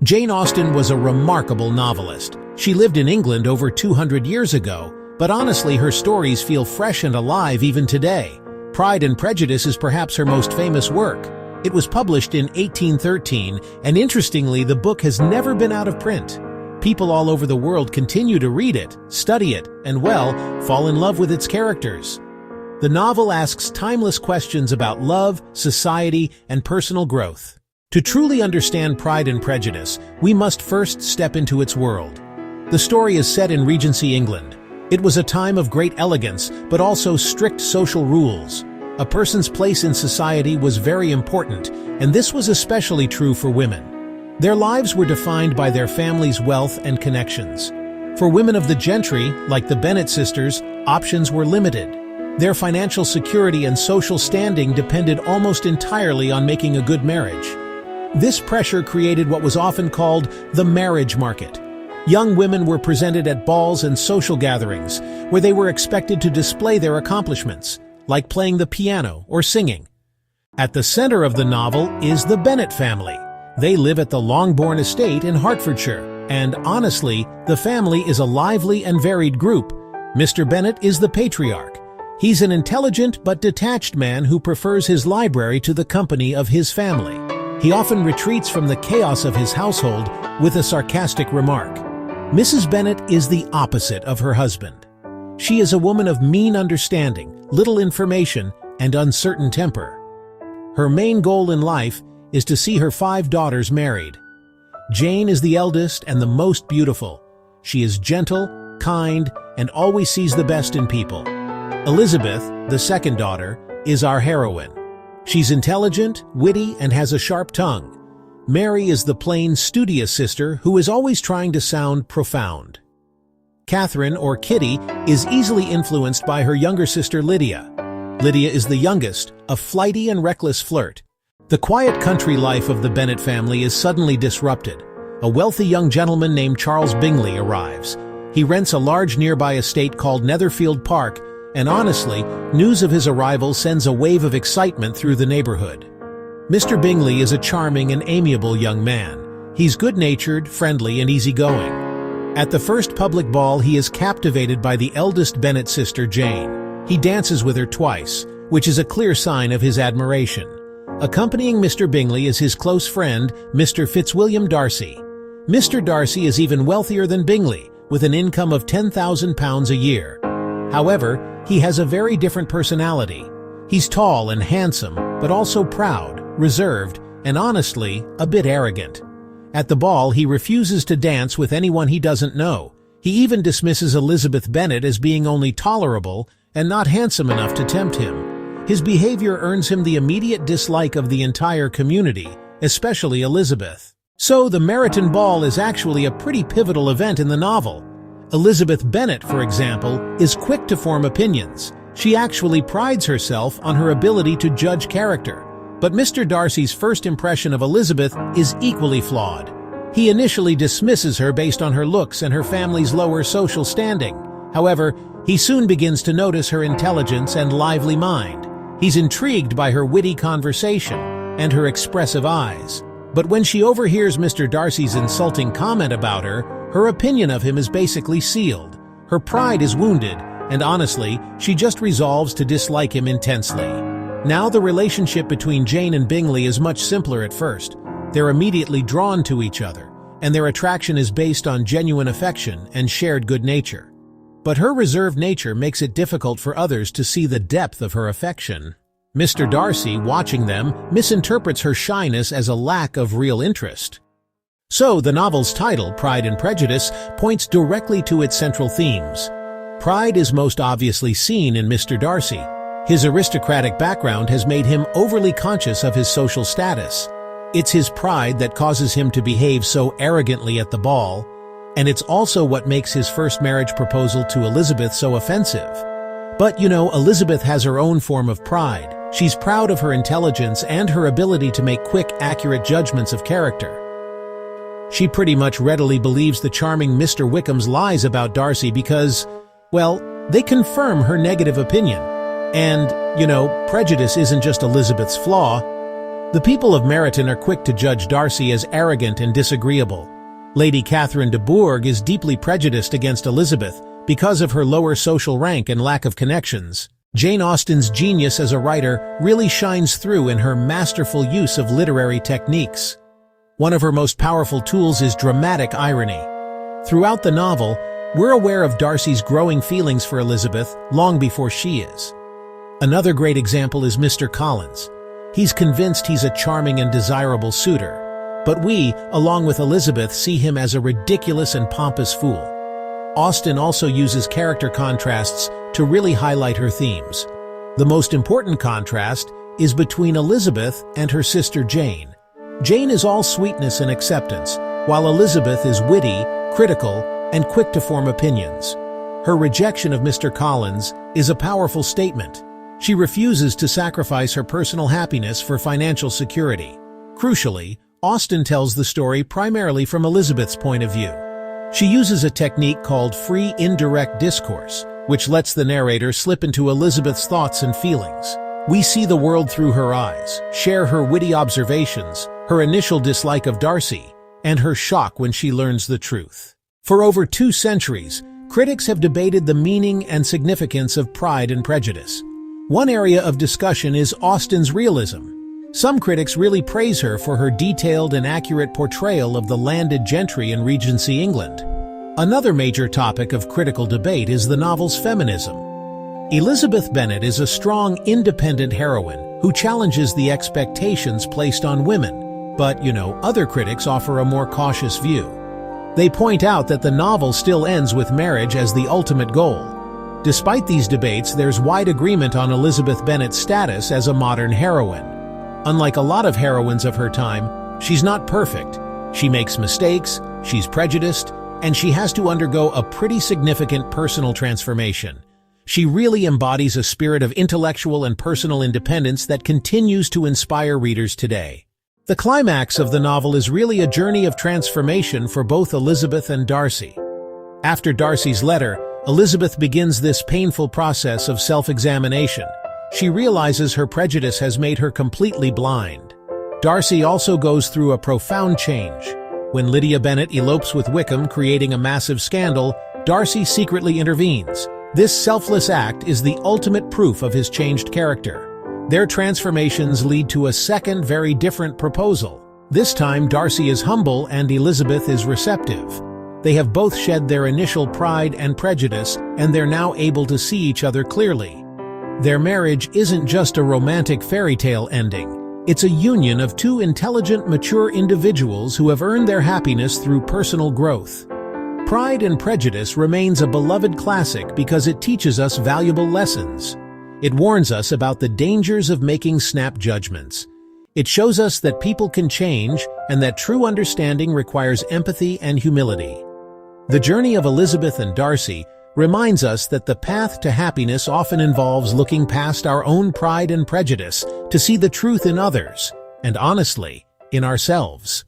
Jane Austen was a remarkable novelist. She lived in England over 200 years ago, but honestly her stories feel fresh and alive even today. Pride and Prejudice is perhaps her most famous work. It was published in 1813, and interestingly, the book has never been out of print. People all over the world continue to read it, study it, and, well, fall in love with its characters. The novel asks timeless questions about love, society, and personal growth. To truly understand Pride and Prejudice, we must first step into its world. The story is set in Regency England. It was a time of great elegance, but also strict social rules. A person's place in society was very important, and this was especially true for women. Their lives were defined by their family's wealth and connections. For women of the gentry, like the Bennet sisters, options were limited. Their financial security and social standing depended almost entirely on making a good marriage. This pressure created what was often called the marriage market. Young women were presented at balls and social gatherings, where they were expected to display their accomplishments, like playing the piano or singing. At the center of the novel is the Bennet family. They live at the Longbourn estate in Hertfordshire, and honestly, the family is a lively and varied group. Mr. Bennet is the patriarch. He's an intelligent but detached man who prefers his library to the company of his family. He often retreats from the chaos of his household with a sarcastic remark. Mrs. Bennet is the opposite of her husband. She is a woman of mean understanding, little information, and uncertain temper. Her main goal in life is to see her 5 daughters married. Jane is the eldest and the most beautiful. She is gentle, kind, and always sees the best in people. Elizabeth, the second daughter, is our heroine. She's intelligent, witty, and has a sharp tongue. Mary is the plain, studious sister who is always trying to sound profound. Catherine, or Kitty, is easily influenced by her younger sister Lydia. Lydia is the youngest, a flighty and reckless flirt. The quiet country life of the Bennet family is suddenly disrupted. A wealthy young gentleman named Charles Bingley arrives. He rents a large nearby estate called Netherfield Park, and honestly, news of his arrival sends a wave of excitement through the neighborhood. Mr. Bingley is a charming and amiable young man. He's good-natured, friendly, and easygoing. At the first public ball, he is captivated by the eldest Bennet sister, Jane. He dances with her twice, which is a clear sign of his admiration. Accompanying Mr. Bingley is his close friend, Mr. Fitzwilliam Darcy. Mr. Darcy is even wealthier than Bingley, with an income of £10,000 a year. However, he has a very different personality. He's tall and handsome, but also proud, reserved, and honestly, a bit arrogant. At the ball, he refuses to dance with anyone he doesn't know. He even dismisses Elizabeth Bennet as being only tolerable and not handsome enough to tempt him. His behavior earns him the immediate dislike of the entire community, especially Elizabeth. So the Meryton Ball is actually a pretty pivotal event in the novel. Elizabeth Bennet, for example, is quick to form opinions. She actually prides herself on her ability to judge character. But Mr. Darcy's first impression of Elizabeth is equally flawed. He initially dismisses her based on her looks and her family's lower social standing. However, he soon begins to notice her intelligence and lively mind. He's intrigued by her witty conversation and her expressive eyes. But when she overhears Mr. Darcy's insulting comment about her, her opinion of him is basically sealed. Her pride is wounded, and honestly, she just resolves to dislike him intensely. Now the relationship between Jane and Bingley is much simpler at first. They're immediately drawn to each other, and their attraction is based on genuine affection and shared good nature. But her reserved nature makes it difficult for others to see the depth of her affection. Mr. Darcy, watching them, misinterprets her shyness as a lack of real interest. So, the novel's title, Pride and Prejudice, points directly to its central themes. Pride is most obviously seen in Mr. Darcy. His aristocratic background has made him overly conscious of his social status. It's his pride that causes him to behave so arrogantly at the ball, and it's also what makes his first marriage proposal to Elizabeth so offensive. But, Elizabeth has her own form of pride. She's proud of her intelligence and her ability to make quick, accurate judgments of character. She pretty much readily believes the charming Mr. Wickham's lies about Darcy because, well, they confirm her negative opinion. And, prejudice isn't just Elizabeth's flaw. The people of Meryton are quick to judge Darcy as arrogant and disagreeable. Lady Catherine de Bourgh is deeply prejudiced against Elizabeth because of her lower social rank and lack of connections. Jane Austen's genius as a writer really shines through in her masterful use of literary techniques. One of her most powerful tools is dramatic irony. Throughout the novel, we're aware of Darcy's growing feelings for Elizabeth long before she is. Another great example is Mr. Collins. He's convinced he's a charming and desirable suitor, but we, along with Elizabeth, see him as a ridiculous and pompous fool. Austen also uses character contrasts to really highlight her themes. The most important contrast is between Elizabeth and her sister Jane. Jane is all sweetness and acceptance, while Elizabeth is witty, critical, and quick to form opinions. Her rejection of Mr. Collins is a powerful statement. She refuses to sacrifice her personal happiness for financial security. Crucially, Austen tells the story primarily from Elizabeth's point of view. She uses a technique called free indirect discourse, which lets the narrator slip into Elizabeth's thoughts and feelings. We see the world through her eyes, share her witty observations, her initial dislike of Darcy, and her shock when she learns the truth. For over 2 centuries, critics have debated the meaning and significance of Pride and Prejudice. One area of discussion is Austen's realism. Some critics really praise her for her detailed and accurate portrayal of the landed gentry in Regency England. Another major topic of critical debate is the novel's feminism. Elizabeth Bennet is a strong, independent heroine who challenges the expectations placed on women, but, other critics offer a more cautious view. They point out that the novel still ends with marriage as the ultimate goal. Despite these debates, there's wide agreement on Elizabeth Bennet's status as a modern heroine. Unlike a lot of heroines of her time, she's not perfect. She makes mistakes, she's prejudiced, and she has to undergo a pretty significant personal transformation. She really embodies a spirit of intellectual and personal independence that continues to inspire readers today. The climax of the novel is really a journey of transformation for both Elizabeth and Darcy. After Darcy's letter, Elizabeth begins this painful process of self-examination. She realizes her prejudice has made her completely blind. Darcy also goes through a profound change. When Lydia Bennet elopes with Wickham, creating a massive scandal, Darcy secretly intervenes. This selfless act is the ultimate proof of his changed character. Their transformations lead to a second, very different proposal. This time, Darcy is humble and Elizabeth is receptive. They have both shed their initial pride and prejudice, and they're now able to see each other clearly. Their marriage isn't just a romantic fairy tale ending. It's a union of 2 intelligent, mature individuals who have earned their happiness through personal growth. Pride and Prejudice remains a beloved classic because it teaches us valuable lessons. It warns us about the dangers of making snap judgments. It shows us that people can change and that true understanding requires empathy and humility. The journey of Elizabeth and Darcy reminds us that the path to happiness often involves looking past our own pride and prejudice to see the truth in others, and honestly, in ourselves.